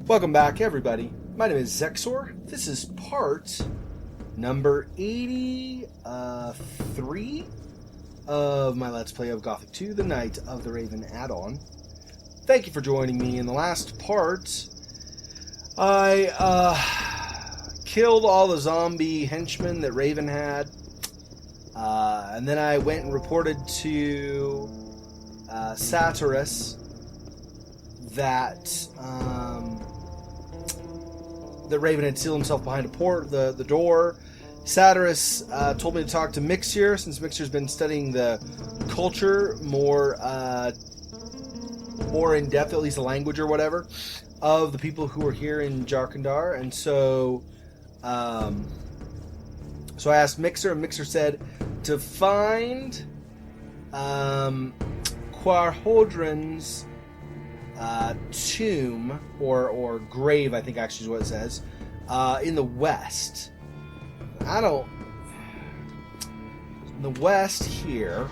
Welcome back, everybody. My name is Xexor. This is part number 83 of my Let's Play of Gothic II, the Night of the Raven add-on. Thank you for joining me. In the last part, I killed all the zombie henchmen that Raven had, and then I went and reported to Xardas that that Raven had sealed himself behind the door. Xardas told me to talk to Xexor, since Xexor's been studying the culture more in depth, at least the language or whatever, of the people who are here in Jarkandar. And so I asked Xexor, and Xexor said to find Quarhodron's tomb, or grave, I think actually is what it says, in the west. In the west here.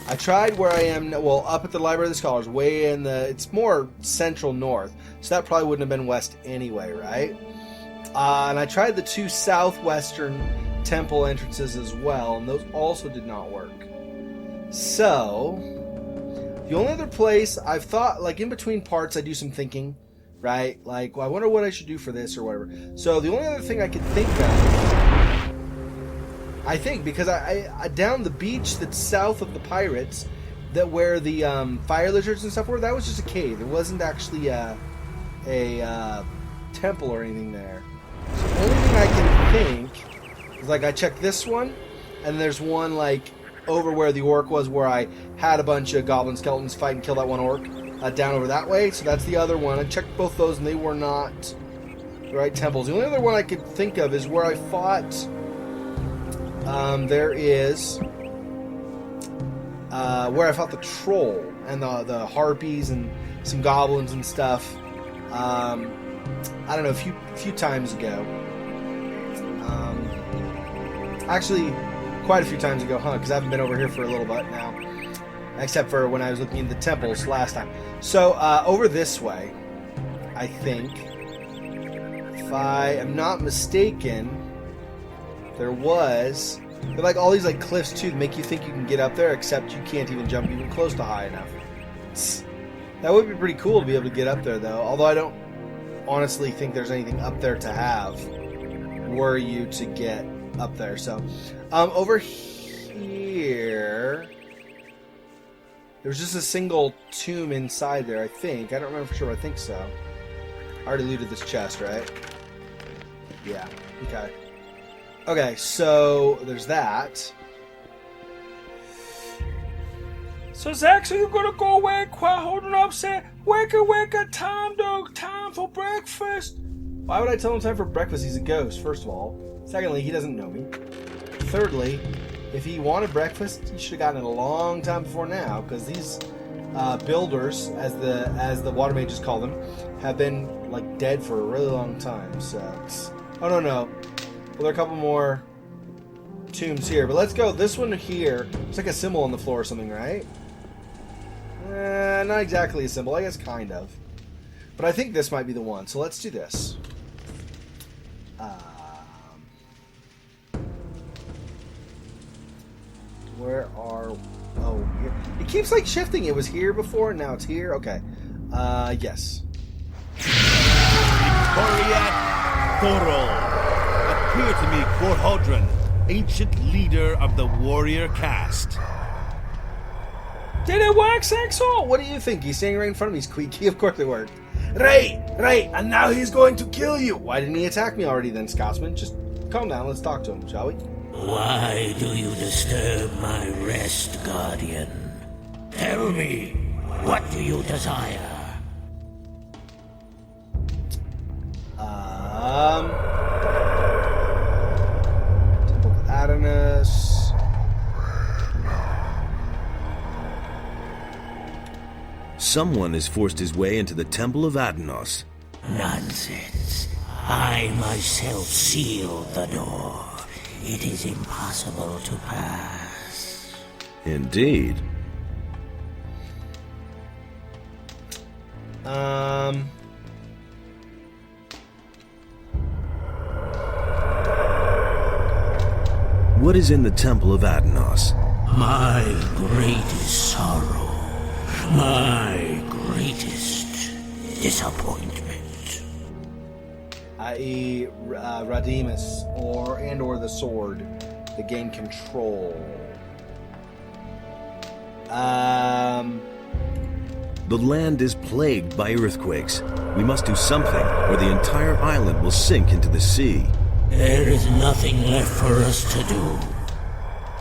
I tried where I am, well, up at the Library of the Scholars, way in the, it's more central north, so that probably wouldn't have been west anyway, right? And I tried the two southwestern temple entrances as well, and those also did not work. So the only other place I've thought, like in between parts, I do some thinking, right? Like, well, I wonder what I should do for this or whatever. So the only other thing I could think of, I think, because I down the beach that's south of the pirates, that where the fire lizards and stuff were, that was just a cave. It wasn't actually a temple or anything there. So the only thing I can think is, like, I checked this one, and there's one like over where the orc was, where I had a bunch of goblin skeletons fight and kill that one orc, down over that way. So that's the other one. I checked both those, and they were not the right temples. The only other one I could think of is where I fought. There is where I fought the troll and the harpies and some goblins and stuff. I don't know, a few times ago. Actually, quite a few times ago, because I haven't been over here for a little bit now, except for when I was looking at the temples last time. So over this way, I think, if I am not mistaken, there was, they're like all these like cliffs too that make you think you can get up there, except you can't even jump even close to high enough. That would be pretty cool to be able to get up there, though. Although I don't honestly think there's anything up there to have were you to get up there. So over here, there's just a single tomb inside there, I think. I don't remember for sure. I think so. I already looted this chest, right? Yeah. Okay. Okay, so there's that. So Zach, so you're gonna go away, quiet, holding up, saying, wake up, time, dog, time for breakfast. Why would I tell him time for breakfast? He's a ghost, first of all. Secondly, he doesn't know me. Thirdly, if he wanted breakfast, he should have gotten it a long time before now, because these builders, as the water mages call them, have been like dead for a really long time. So, oh no. Well, there are a couple more tombs here, but let's go. This one here, it's like a symbol on the floor or something, right? Not exactly a symbol, I guess kind of. But I think this might be the one, so let's do this. Where are... Oh, here. It keeps like shifting. It was here before, and now it's here. Okay. Yes. Appear to me, Quarhodron, ancient leader of the warrior caste. Did it work, Xexor? What do you think? He's standing right in front of me, Squeaky. Of course it worked. Right, and now he's going to kill you. Why didn't he attack me already then, Scotsman? Just calm down, let's talk to him, shall we? Why do you disturb my rest, Guardian? Tell me, what do you desire? Temple of Eye of Innos. Someone has forced his way into the Temple of Eye of Innos. Nonsense. I myself sealed the door. It is impossible to pass. Indeed. What is in the Temple of Innos? My greatest sorrow, my greatest disappointment. I.e. Radimus, or the sword, to gain control. The land is plagued by earthquakes. We must do something, or the entire island will sink into the sea. There is nothing left for us to do.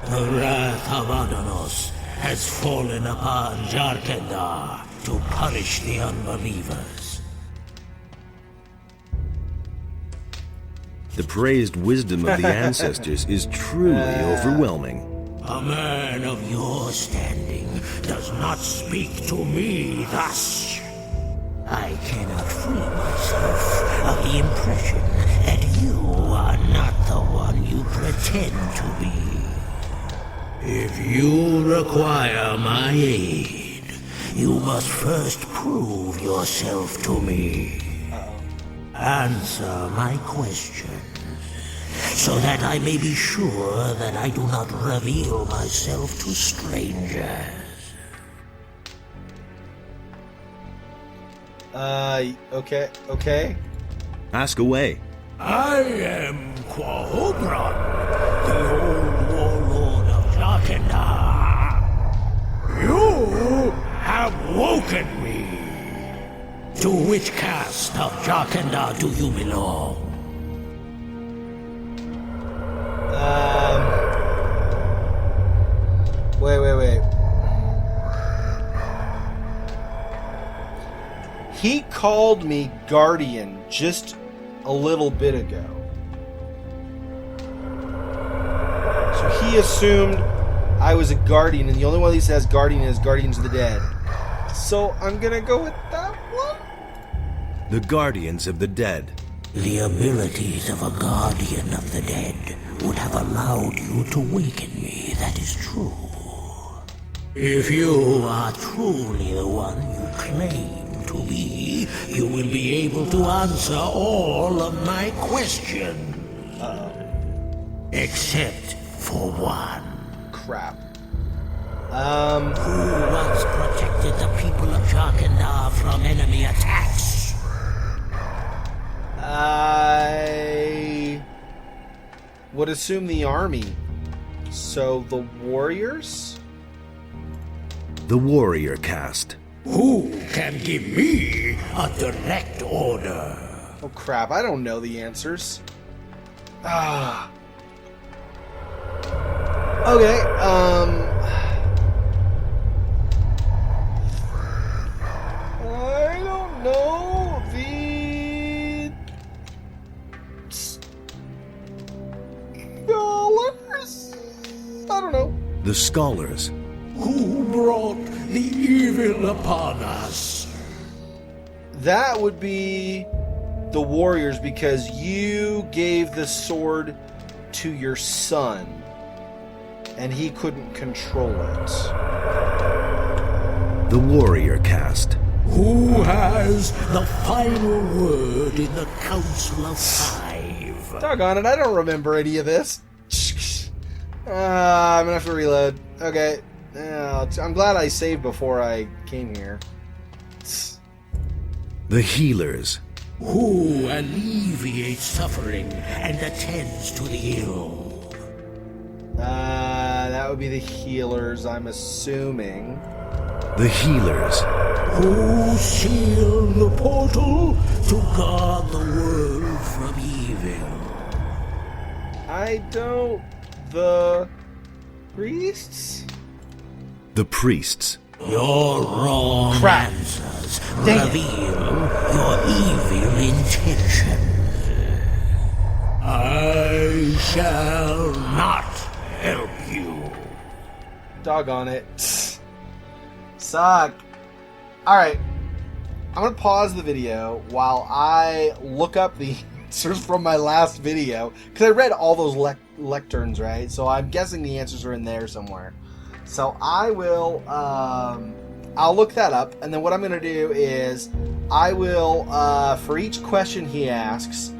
The wrath of Innos has fallen upon Jarkendar to punish the unbelievers. The praised wisdom of the ancestors is truly overwhelming. A man of your standing does not speak to me thus. I cannot free myself of the impression that you are not the one you pretend to be. If you require my aid, you must first prove yourself to me. Answer my questions, so that I may be sure that I do not reveal myself to strangers. Okay. Ask away. I am Quarhodron, the old warlord of Jarkendar. You have woken me. To which caste of Jarkendar do you belong? Wait. He called me Guardian just a little bit ago. So he assumed I was a Guardian, and the only one he says Guardian is Guardians of the Dead. So I'm gonna go with that one? The Guardians of the Dead. The abilities of a Guardian of the Dead would have allowed you to waken me, that is true. If you are truly the one you claim to be, you will be able to answer all of my questions. Except for one. Crap. Who once protected the people of Jarkendar from enemy attacks? I would assume the army. So the warriors? The warrior caste. Who can give me a direct order? Oh crap, I don't know the answers. Okay, I don't know the scholars? I don't know. The scholars. Who brought the evil upon us? That would be the warriors, because you gave the sword to your son and he couldn't control it. The warrior caste. Who has the final word in the Council of Five? Doggone it, I don't remember any of this. I'm gonna have to reload. Okay. I'm glad I saved before I came here. The healers. Who alleviates suffering and attends to the ill? That would be the healers, I'm assuming. The healers. Who seal the portal to guard the world from evil? I don't... The... priests? The priests. Your wrong Crap. answers Dang reveal your evil intentions. I shall not help you. Doggone it. Suck. Alright. I'm going to pause the video while I look up the answers from my last video. Because I read all those lecterns, right? So I'm guessing the answers are in there somewhere. So I will, I'll look that up. And then what I'm going to do is I will, for each question he asks,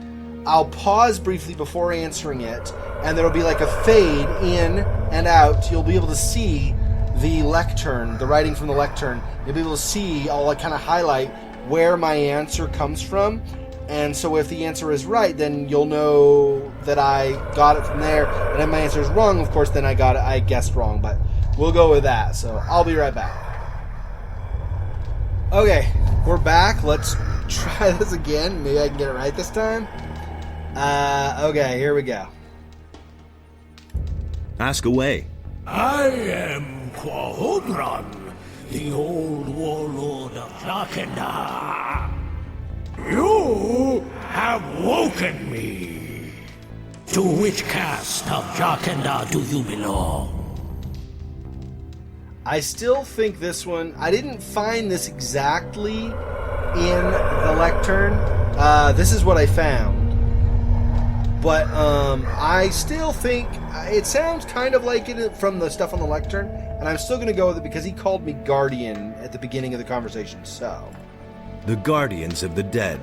I'll pause briefly before answering it, and there'll be like a fade in and out. You'll be able to see the lectern, the writing from the lectern. You'll be able to see, I'll like kind of highlight where my answer comes from. And so if the answer is right, then you'll know that I got it from there. And if my answer is wrong, of course, then I guessed wrong. But we'll go with that. So I'll be right back. Okay, we're back. Let's try this again. Maybe I can get it right this time. Okay, here we go. Ask away. I am Quarhodron, the old warlord of Xardas. You have woken me. To which caste of Xardas do you belong? I still think this one, I didn't find this exactly in the lectern. This is what I found. But I still think it sounds kind of like it from the stuff on the lectern, and I'm still going to go with it because he called me Guardian at the beginning of the conversation, so. The Guardians of the Dead.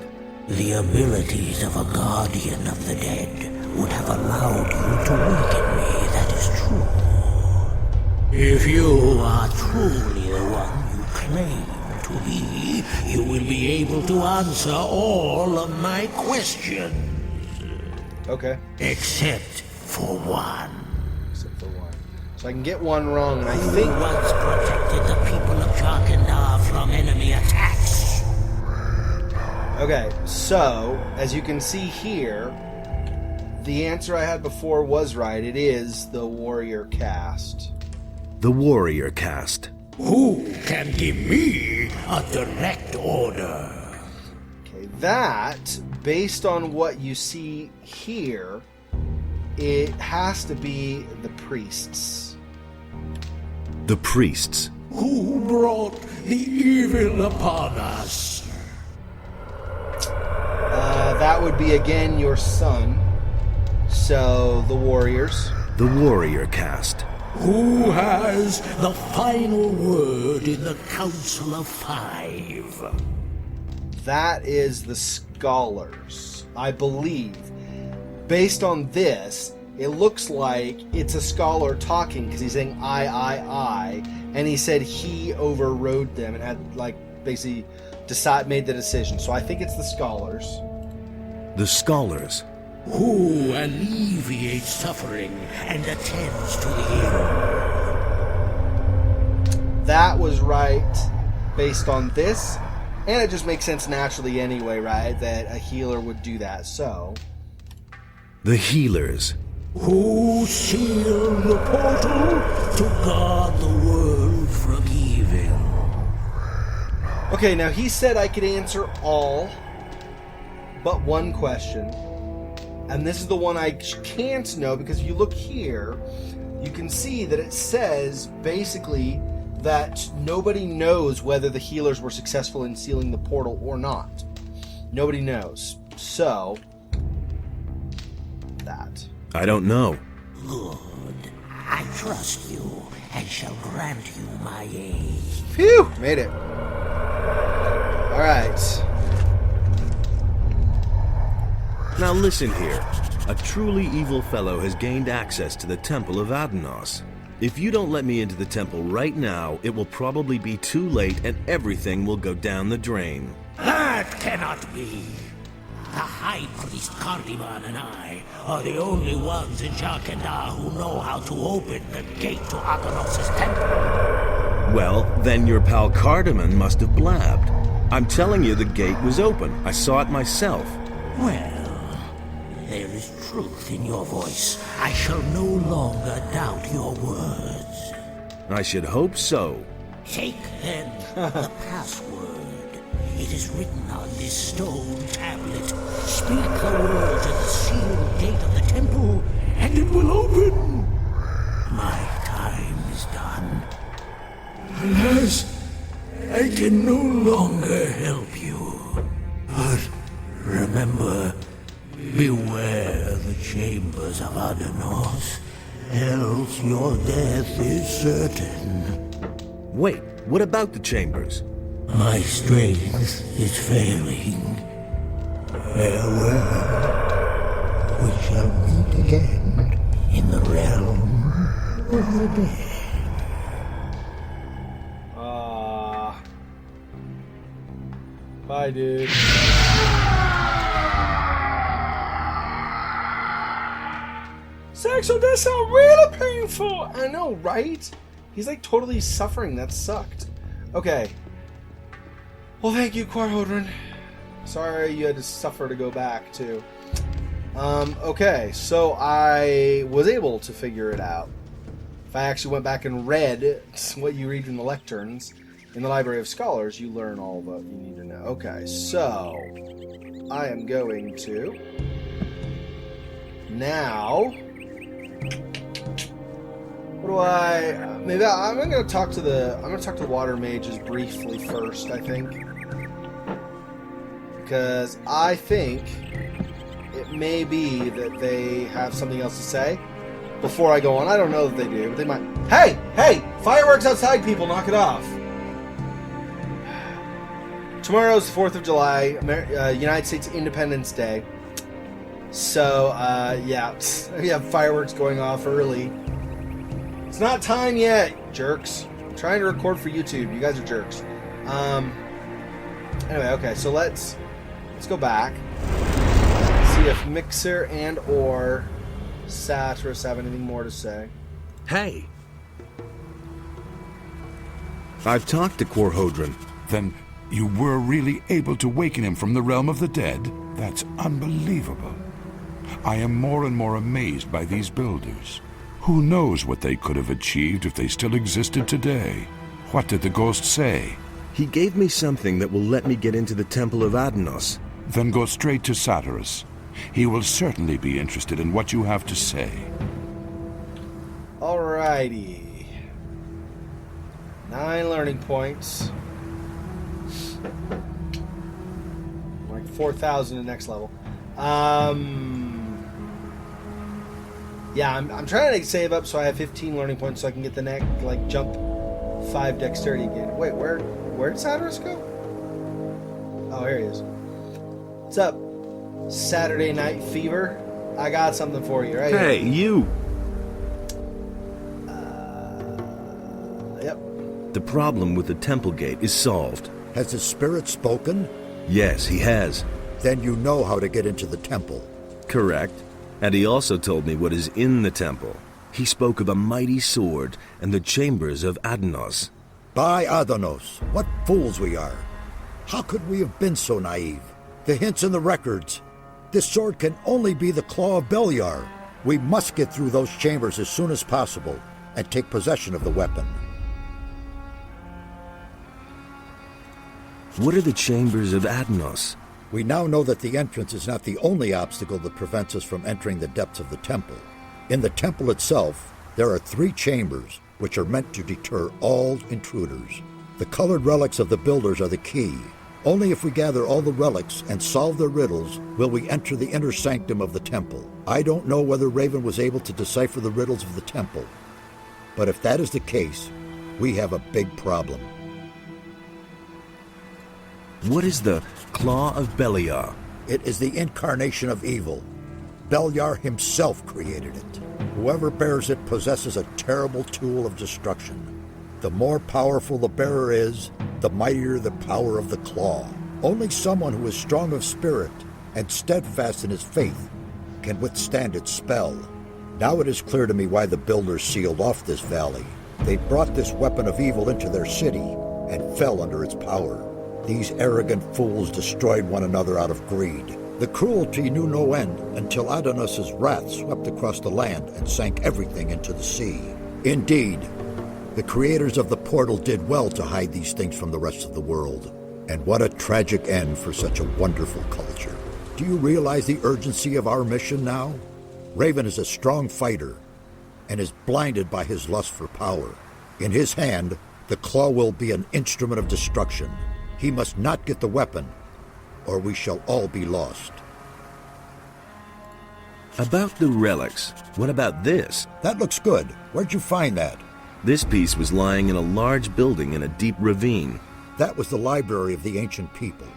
The abilities of a Guardian of the Dead would have allowed you to waken me, that is true. If you are truly the one you claim to be, you will be able to answer all of my questions. Okay. Except for one. Except for one. So I can get one wrong, and I Who think... once protected the people of Xardas from enemy attacks? Okay, so, as you can see here, the answer I had before was right. It is the warrior caste. The warrior caste. Who can give me a direct order? Okay, that, based on what you see here, it has to be the priests. The priests. Who brought the evil upon us? That would be, again, your son. So, the warriors. The warrior caste. Who has the final word in the Council of Five? That is the scholars, I believe. Based on this, it looks like it's a scholar talking because he's saying I, and he said he overrode them and had like basically made the decision. So I think it's the scholars. The scholars. Who alleviates suffering and attends to the ill? That was right based on this, and it just makes sense naturally anyway, right? That a healer would do that. So The healers. Who sealed the portal to guard the world from evil? okay, now he said I could answer all but one question. And this is the one I can't know, because if you look here, you can see that it says basically that nobody knows whether the healers were successful in sealing the portal or not. Nobody knows. So, that. I don't know. Good. I trust you and shall grant you my aid. Phew! Made it. Alright. Now listen here. A truly evil fellow has gained access to the Temple of Innos. If you don't let me into the temple right now, it will probably be too late and everything will go down the drain. That cannot be. The High Priest Khorinis and I are the only ones in Xardas who know how to open the gate to Innos' temple. Well, then your pal Cardamon must have blabbed. I'm telling you the gate was open. I saw it myself. Well, there is truth in your voice. I shall no longer doubt your words. I should hope so. Take, then, the password. It is written on this stone tablet. Speak the words at the sealed gate of the temple, and it will open. My time is done. Alas, I can no longer help you. But remember, beware the chambers of Innos, else your death is certain. Wait, what about the chambers? My strength is failing. Farewell. we shall meet again in the realm of the dead. Bye, dude. Xexor, that sounds really painful. I know, right? He's like totally suffering. That sucked. Okay. Well, thank you, Quarhodron. Sorry you had to suffer to go back, too. Okay, so I was able to figure it out. If I actually went back and read what you read in the lecterns in the Library of Scholars, you learn all that you need to know. Okay, so I am going to now. What do I? Maybe I'm going to talk to the. I'm going to talk to the water mages briefly first. I think, because I think it may be that they have something else to say before I go on. I don't know that they do, but they might. Hey, hey! Fireworks outside, people! Knock it off. Tomorrow's the 4th of July, United States Independence Day. So, yeah, we have fireworks going off early. It's not time yet, jerks. I'm trying to record for YouTube. You guys are jerks. Anyway, okay, so let's go back. See if Mixer and or Xardas have anything more to say. Hey! I've talked to Quarhodron. Then you were really able to waken him from the realm of the dead? That's unbelievable. I am more and more amazed by these builders. Who knows what they could have achieved if they still existed today? What did the ghost say? He gave me something that will let me get into the Temple of Innos. Then go straight to Xardas. He will certainly be interested in what you have to say. Alrighty. 9 learning points. Like 4,000 in next level. Yeah, I'm trying to save up so I have 15 learning points so I can get the next, like, jump 5 dexterity again. Wait, where did Xardas go? Oh, here he is. What's up, Saturday Night Fever? I got something for you, right? Hey, you! Yep. The problem with the temple gate is solved. Has the spirit spoken? Yes, he has. Then you know how to get into the temple. Correct. And he also told me what is in the temple. He spoke of a mighty sword and the chambers of Innos. By Adanos, what fools we are. How could we have been so naive? The hints in the records. This sword can only be the claw of Beliar. We must get through those chambers as soon as possible and take possession of the weapon. What are the chambers of Innos? We now know that the entrance is not the only obstacle that prevents us from entering the depths of the temple. In the temple itself, there are 3 chambers which are meant to deter all intruders. The colored relics of the builders are the key. Only if we gather all the relics and solve their riddles will we enter the inner sanctum of the temple. I don't know whether Raven was able to decipher the riddles of the temple, but if that is the case, we have a big problem. What is the Claw of Beliar? It is the incarnation of evil. Beliar himself created it. Whoever bears it possesses a terrible tool of destruction. The more powerful the bearer is, the mightier the power of the claw. Only someone who is strong of spirit and steadfast in his faith can withstand its spell. Now it is clear to me why the builders sealed off this valley. They brought this weapon of evil into their city and fell under its power. These arrogant fools destroyed one another out of greed. The cruelty knew no end until Adanos' wrath swept across the land and sank everything into the sea. Indeed, the creators of the portal did well to hide these things from the rest of the world. And what a tragic end for such a wonderful culture. Do you realize the urgency of our mission now? Raven is a strong fighter and is blinded by his lust for power. In his hand, the claw will be an instrument of destruction. He must not get the weapon, or we shall all be lost. About the relics, what about this? That looks good. Where'd you find that? This piece was lying in a large building in a deep ravine. That was the library of the ancient people.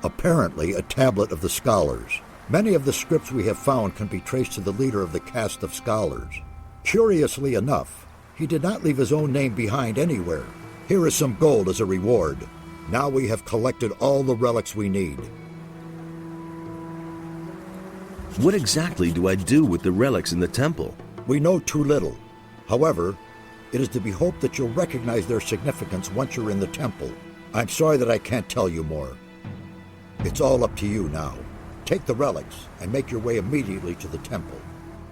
Apparently a tablet of the scholars. Many of the scripts we have found can be traced to the leader of the caste of scholars. Curiously enough, he did not leave his own name behind anywhere. Here is some gold as a reward. Now we have collected all the relics we need. What exactly do I do with the relics in the temple? We know too little. However, it is to be hoped that you'll recognize their significance once you're in the temple. I'm sorry that I can't tell you more. It's all up to you now. Take the relics and make your way immediately to the temple.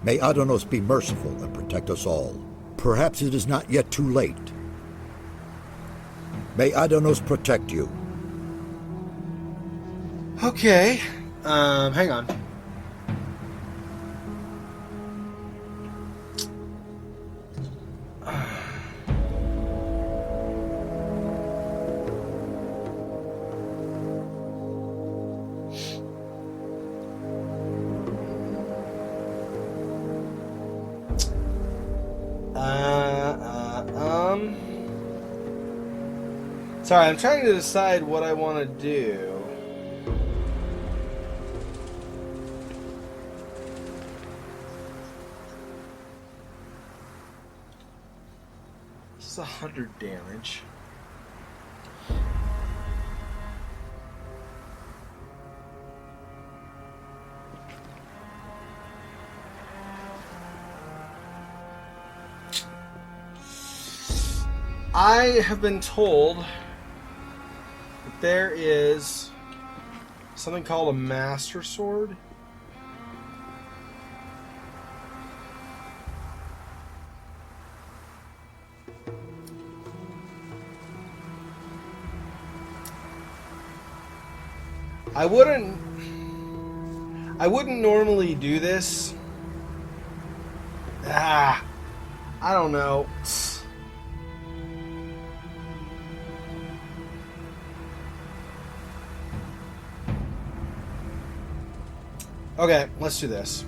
May Adonos be merciful and protect us all. Perhaps it is not yet too late. May Adonos protect you. Okay. Hang on. Sorry, I'm trying to decide what I want to do. This is 100 damage. I have been told that there is something called a Master Sword. I wouldn't normally do this. I don't know. Okay, let's do this.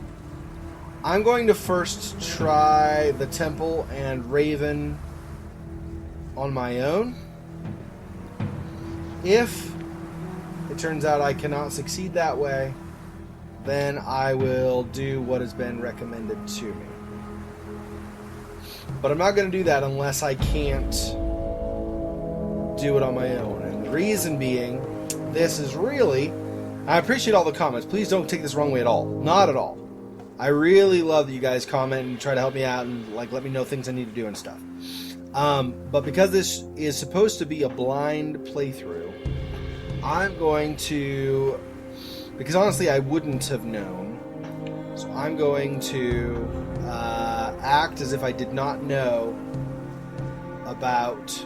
I'm going to first try the temple and Raven on my own. If it turns out I cannot succeed that way, then I will do what has been recommended to me. But I'm not going to do that unless I can't do it on my own. And the reason being, this is really... I appreciate all the comments. Please don't take this the wrong way at all. Not at all. I really love that you guys comment and try to help me out and like let me know things I need to do and stuff. But because this is supposed to be a blind playthrough, I'm going to... Because honestly, I wouldn't have known. So I'm going to act as if I did not know about...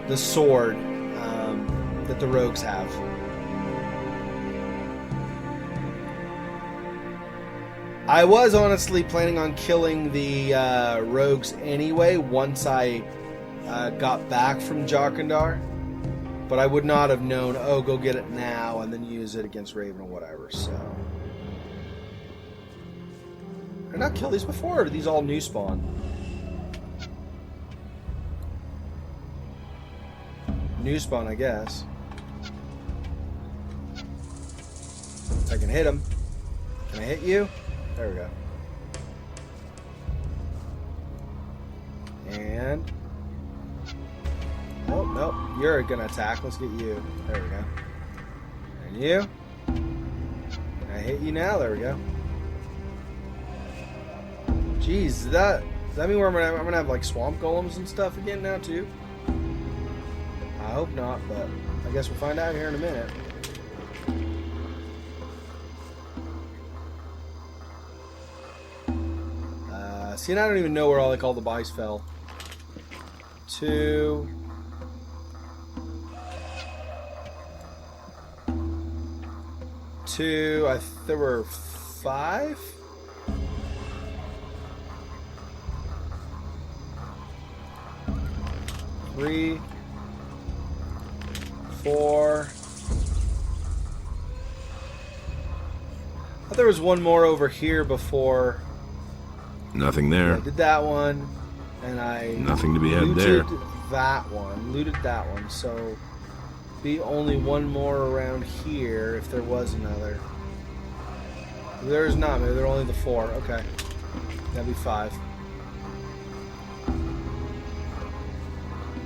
the sword that the rogues have. I was honestly planning on killing the rogues anyway once I got back from Jarkandar, but I would not have known, oh, go get it now and then use it against Raven or whatever, so... Did I not kill these before, or are these all new spawn? New spawn, I guess. I can hit him. Can I hit you? There we go. And... oh, no. You're gonna attack. Let's get you. There we go. And you. Can I hit you now? There we go. Jeez, does that mean I'm gonna have like swamp golems and stuff again now too? I hope not, but I guess we'll find out here in a minute. See, and I don't even know where all like all the buys fell. 2. There were 5. 3. 4. I thought there was one more over here before. Nothing there. I did that one, and I Nothing to be had looted there. that one. Looted that one, so be only one more around here if there was another. There's not. Maybe there are only the 4. Okay. That'd be 5.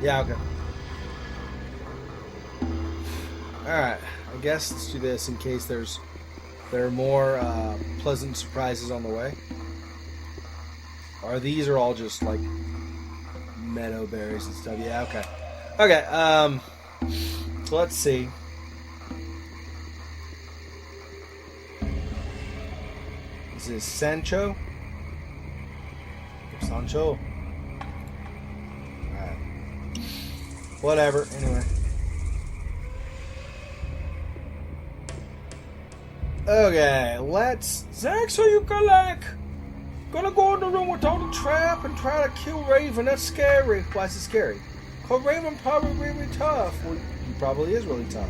Yeah, okay. Alright. I guess let's do this in case there are more pleasant surprises on the way. Or these are all just like meadow berries and stuff. Yeah, okay. Okay, so let's see. This is Sancho. Sancho. Alright. Whatever, anyway. Okay, let's... Xexor, you gonna go in the room with all the trap and try to kill Raven. That's scary. Why is it scary? Cause Raven probably really tough. Well, he probably is really tough.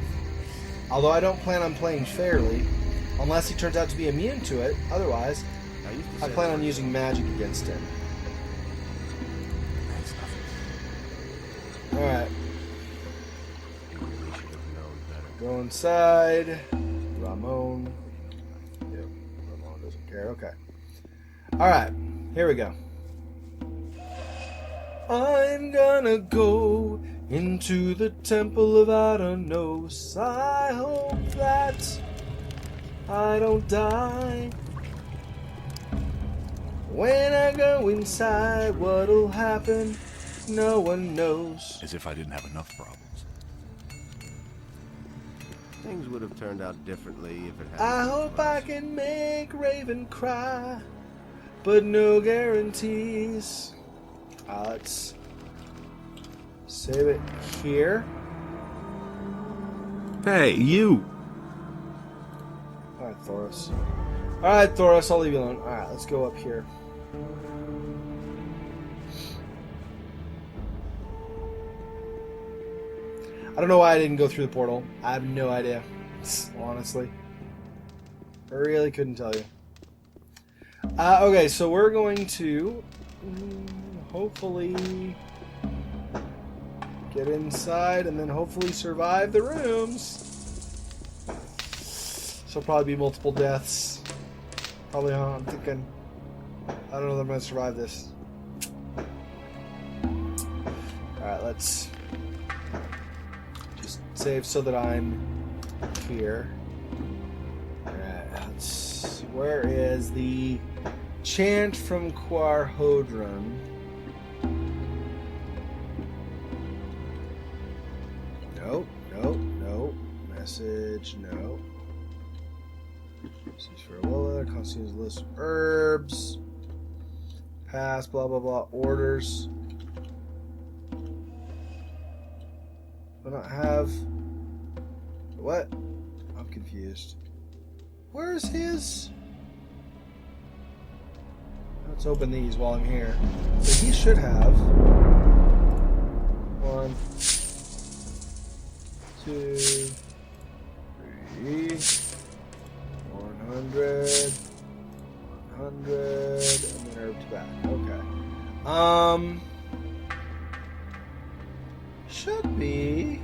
Although I don't plan on playing fairly. Unless he turns out to be immune to it. Otherwise, I plan on using magic against him. Alright. Go inside. Ramon. Yep, Ramon doesn't care. Okay. Alright, here we go. I'm gonna go into the Temple of Innos. I hope that I don't die. When I go inside, what'll happen? No one knows. As if I didn't have enough problems. Things would have turned out differently if it hadn't. I hope I can make Raven cry, but no guarantees. Let's save it here. Hey, you! Alright, Thoros. Alright, Thoros, I'll leave you alone. Alright, let's go up here. I don't know why I didn't go through the portal. I have no idea. Honestly. I really couldn't tell you. Okay, so we're going to hopefully get inside and then hopefully survive the rooms. So probably be multiple deaths. Probably, I'm thinking, I don't know if I'm going to survive this. Alright, let's just save so that I'm here. Alright, let's see. Where is the chant from Quarhodron? Nope, nope, nope. Message, no. Farewell, constitutes a list of herbs. Pass, blah, blah, blah. Orders. Do I not have... What? I'm confused. Where is his? Let's open these while I'm here. So he should have... 1, 2, 3... 100, 100, and then herb to back. Okay. Should be.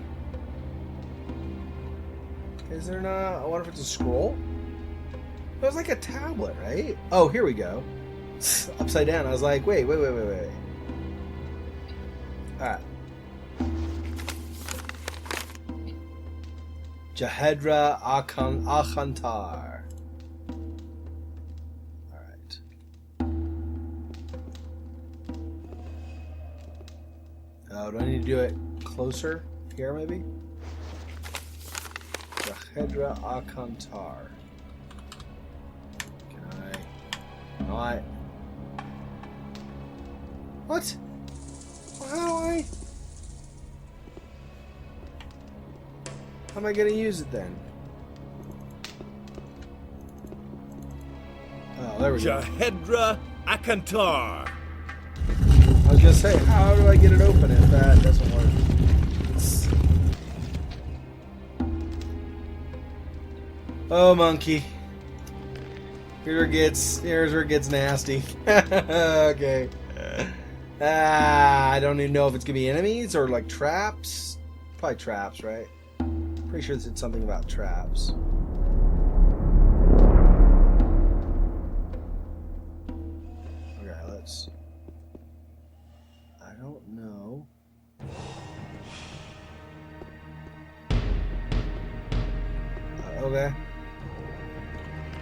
Is there not? I wonder if it's a scroll. It was like a tablet, right? Oh, here we go. Upside down. I was like, wait. Alright. Jahedra Akhantar. Do I need to do it closer? Here, maybe? Jahedra Akhantar. Can I not? What? How am I going to use it then? Oh, there we go. Jahedra Akhantar. I was gonna say, how do I get it open if that doesn't work? Oh, monkey. Here's where it gets nasty. Okay. I don't even know if it's gonna be enemies or like traps. Probably traps, right? Pretty sure it's something about traps. Okay, let's... I don't know. Okay.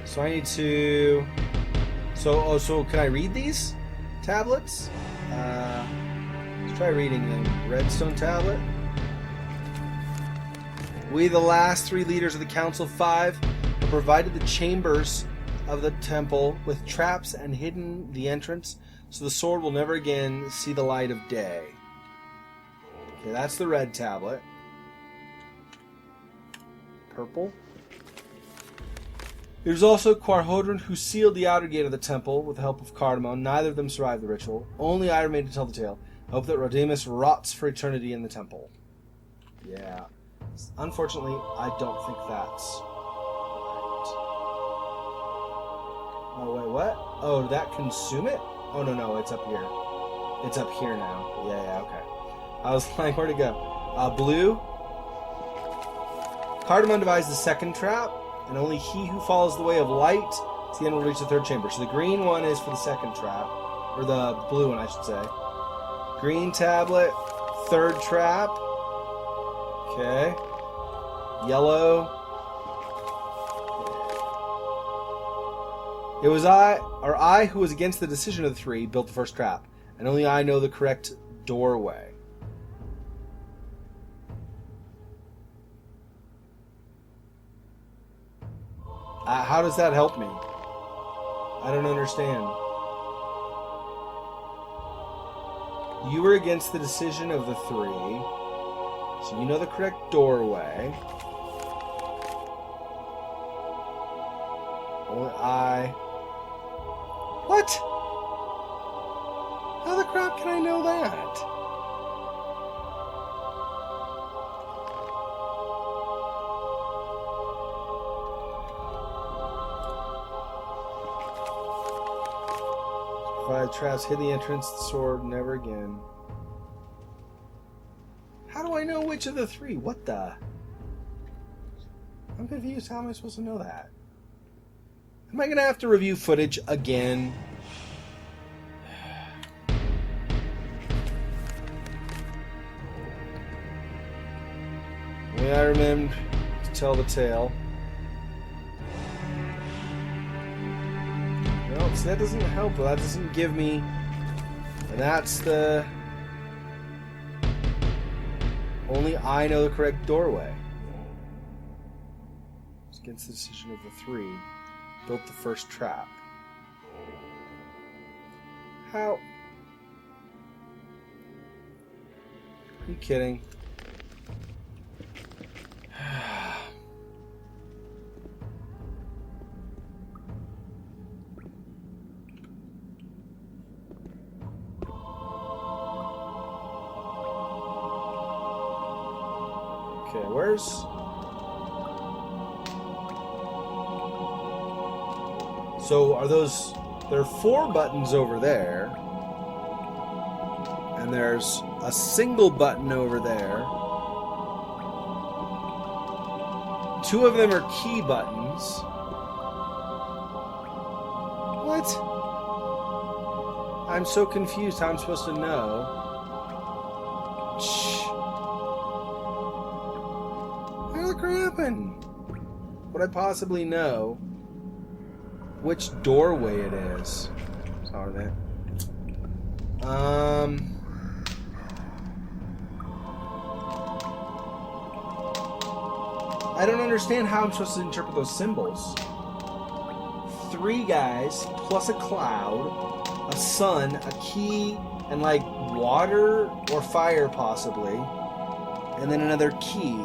So I need to... So can I read these tablets? Let's try reading them. Redstone tablet. We, the last 3 leaders of the Council of 5, have provided the chambers of the temple with traps and hidden the entrance, so the sword will never again see the light of day. Okay, that's the red tablet. Purple. There's also Quarhodron, who sealed the outer gate of the temple with the help of Cardamom. Neither of them survived the ritual. Only I remain to tell the tale. I hope that Rodimus rots for eternity in the temple. Yeah. Unfortunately, I don't think that's right. Oh, wait, what? Oh, did that consume it? Oh, no, it's up here. It's up here now. Yeah, okay. I was like, where'd it go? Blue. Cardamom devised the second trap, and only he who follows the way of light to the end will reach the third chamber. So the green one is for the second trap, or the blue one, I should say. Green tablet, third trap. Okay. Yellow. It was I who was against the decision of the 3, built the first trap, and only I know the correct doorway. How does that help me? I don't understand. You were against the decision of the 3, so you know the correct doorway. Only I... What? How the crap can I know that? Provide traps, hid the entrance, the sword, never again. How do I know which of the 3? What the? I'm confused. How am I supposed to know that? Am I going to have to review footage again? The way I remember to tell the tale. No, see, that doesn't help. That doesn't give me... And that's the... Only I know the correct doorway. It's against the decision of the 3. Built the first trap. How? Are you kidding? Okay, where's... So are those... There are 4 buttons over there. And there's a single button over there. 2 of them are key buttons. What? I'm so confused how I'm supposed to know. Shh. How the crap happen? Would I possibly know which doorway it is? Sorry, that. I don't understand how I'm supposed to interpret those symbols. 3 guys, plus a cloud, a sun, a key, and like water or fire possibly, and then another key.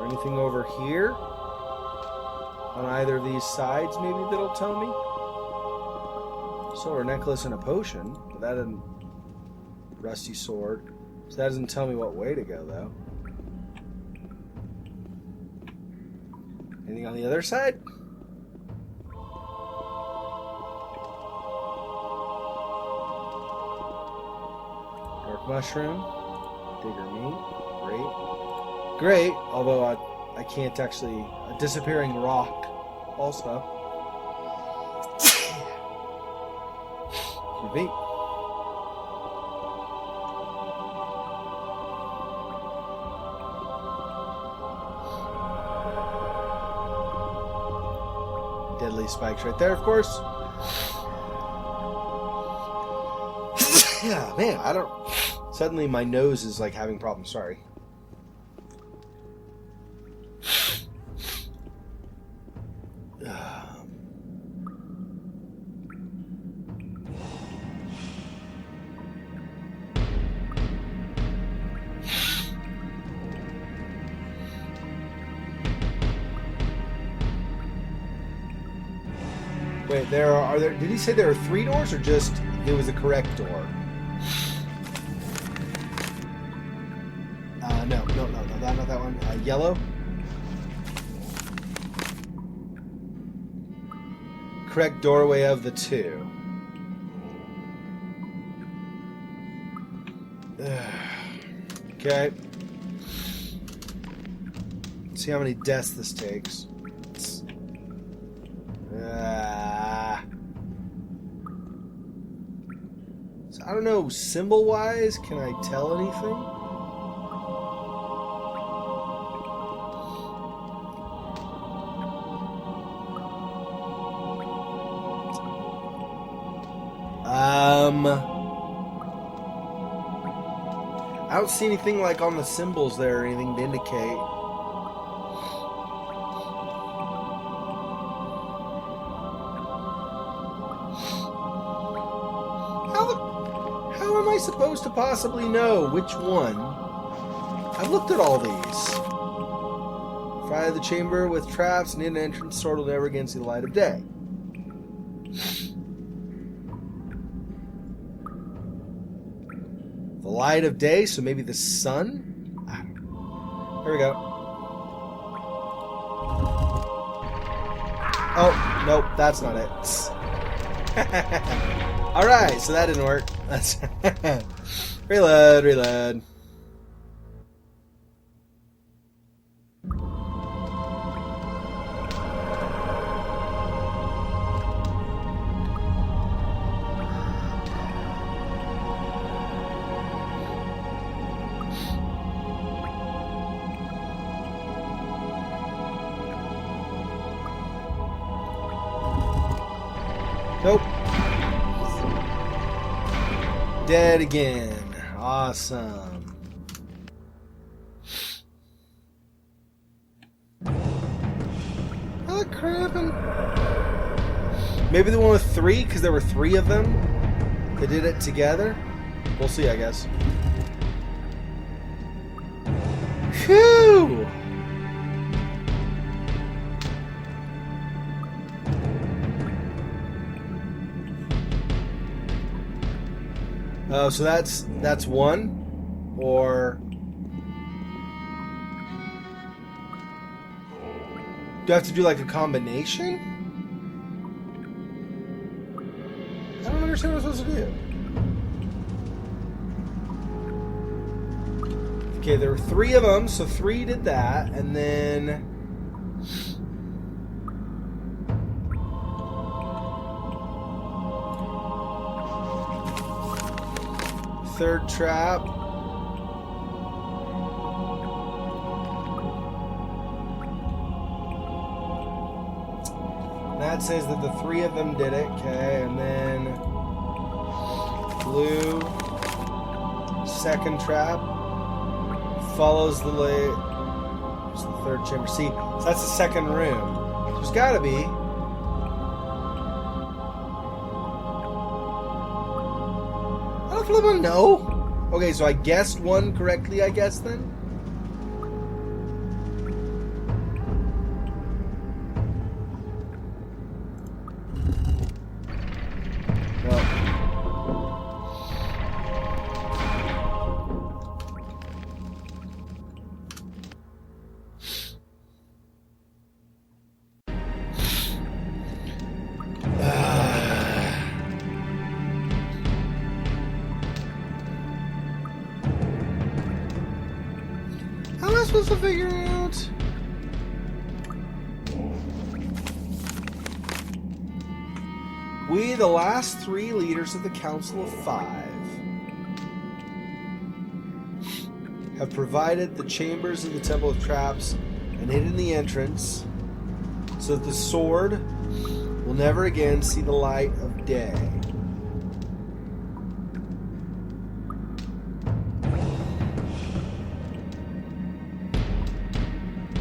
Anything over here on either of these sides maybe that'll tell me? Silver necklace and a potion, but that didn't... Rusty sword, so that doesn't tell me what way to go though. Anything on the other side? Dark mushroom. Digger meat. Great. Great, although I can't actually... A disappearing rock also. QV. Deadly spikes right there, of course. Yeah, man, I don't... Suddenly my nose is like having problems, sorry. Wait, are there? Did he say there are 3 doors, or just it was the correct door? No, not that one. Yellow. Correct doorway of the 2. Okay. Let's see how many deaths this takes. So I don't know, symbol-wise, can I tell anything? I don't see anything like on the symbols there or anything to indicate. How am I supposed to possibly know which one? I've looked at all these. Fire the chamber with traps and in entrance sword will never again see the light of day. The light of day, so maybe the sun? Here we go. Oh, nope, that's not it. Alright, so that didn't work. Reload. Nope. Dead again. Awesome. Oh, crapping. Maybe the one with 3, because there were 3 of them. They did it together. We'll see, I guess. Phew! Oh, so that's one, or do I have to do like a combination? I don't understand what I'm supposed to do. Okay, there were 3 of them, so 3 did that, and then third trap. That says that the 3 of them did it. Okay, and then blue. Second trap follows the light. It's the third chamber. See, so that's the second room. So there's got to be. I don't know. Okay, so I guessed one correctly, I guess, then? Well. supposed to figure out? We, the last 3 leaders of the Council of 5, have provided the chambers of the Temple of Traps and hidden the entrance so that the sword will never again see the light of day.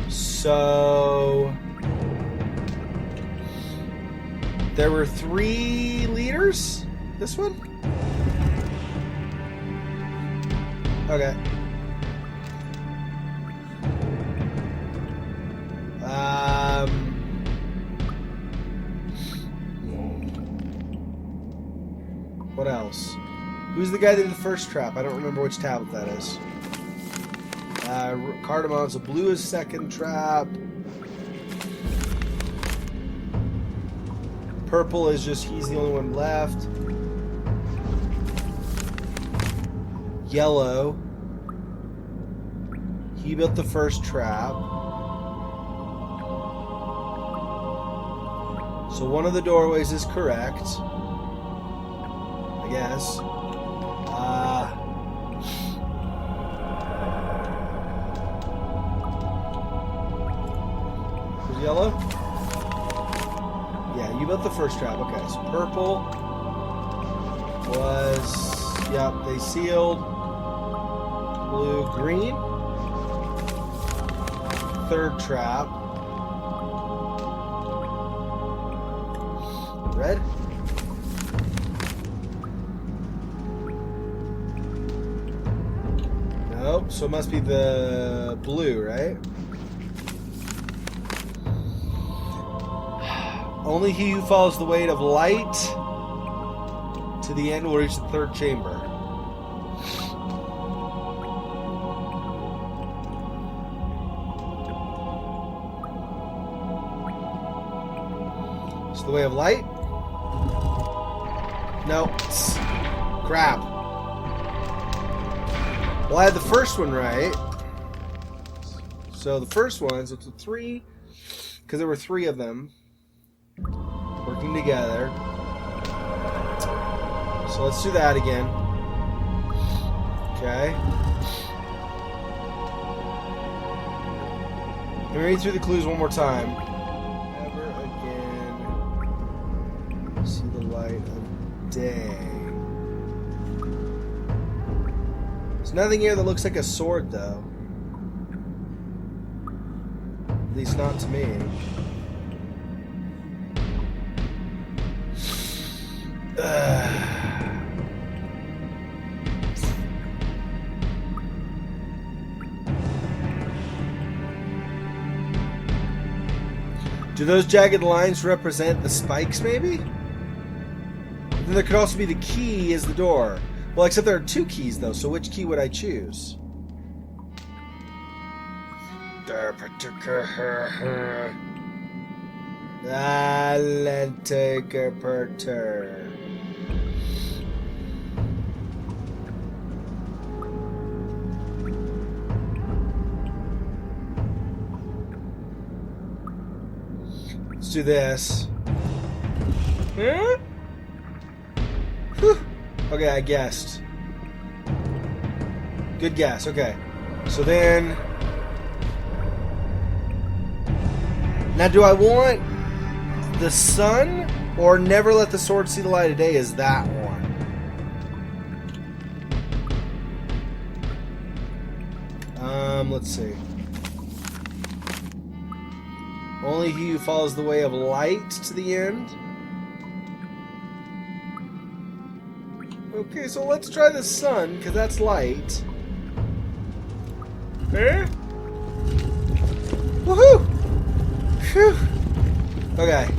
So there were 3 leaders? This one? Okay. What else? Who's the guy that did the first trap? I don't remember which tablet that is. Cardamom, so blue is second trap. Purple is just, he's the only one left. Yellow. He built the first trap. So one of the doorways is correct, I guess. Who's yellow? Yeah, you built the first trap. Okay, so purple was, yep, they sealed. Blue, green. Third trap. Red. Nope, so it must be the blue, right? Only he who follows the weight of light to the end will reach the third chamber. It's the way of light? No. Crap. Well, I had the first one right. So the first one, so it's a 3, because there were 3 of them working together. So let's do that again. Okay. Let me read through the clues one more time. Never again see the light of day. There's nothing here that looks like a sword, though. At least not to me. Do those jagged lines represent the spikes, maybe? Then there could also be the key as the door. Well, except there are 2 keys, though, so which key would I choose? Let's take a perturb. Let's do this. Huh? Whew. Okay, I guessed. Good guess, okay. So then... Now, do I want the sun or never let the sword see the light of day? Is that one? Let's see. Only he who follows the way of light to the end. Okay, so let's try the sun, because that's light. Eh? Woohoo! Phew. Okay.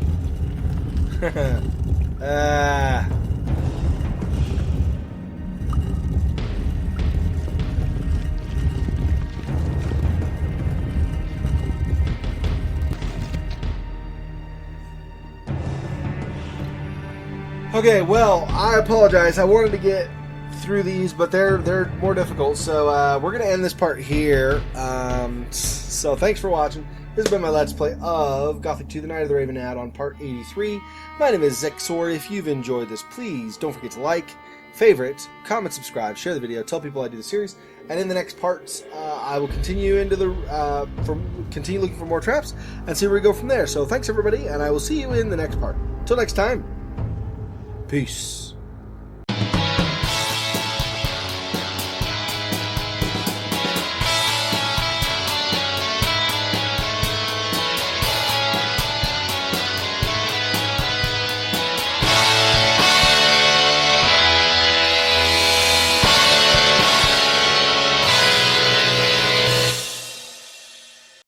Okay, well, I apologize. I wanted to get through these, but they're more difficult. So we're gonna end this part here. So thanks for watching. This has been my Let's Play of Gothic II: The Night of the Raven add-on, part 83. My name is Xexor. If you've enjoyed this, please don't forget to like, favorite, comment, subscribe, share the video, tell people I do the series, and in the next parts, I will continue into the continue looking for more traps and see where we go from there. So thanks everybody, and I will see you in the next part. Until next time, peace.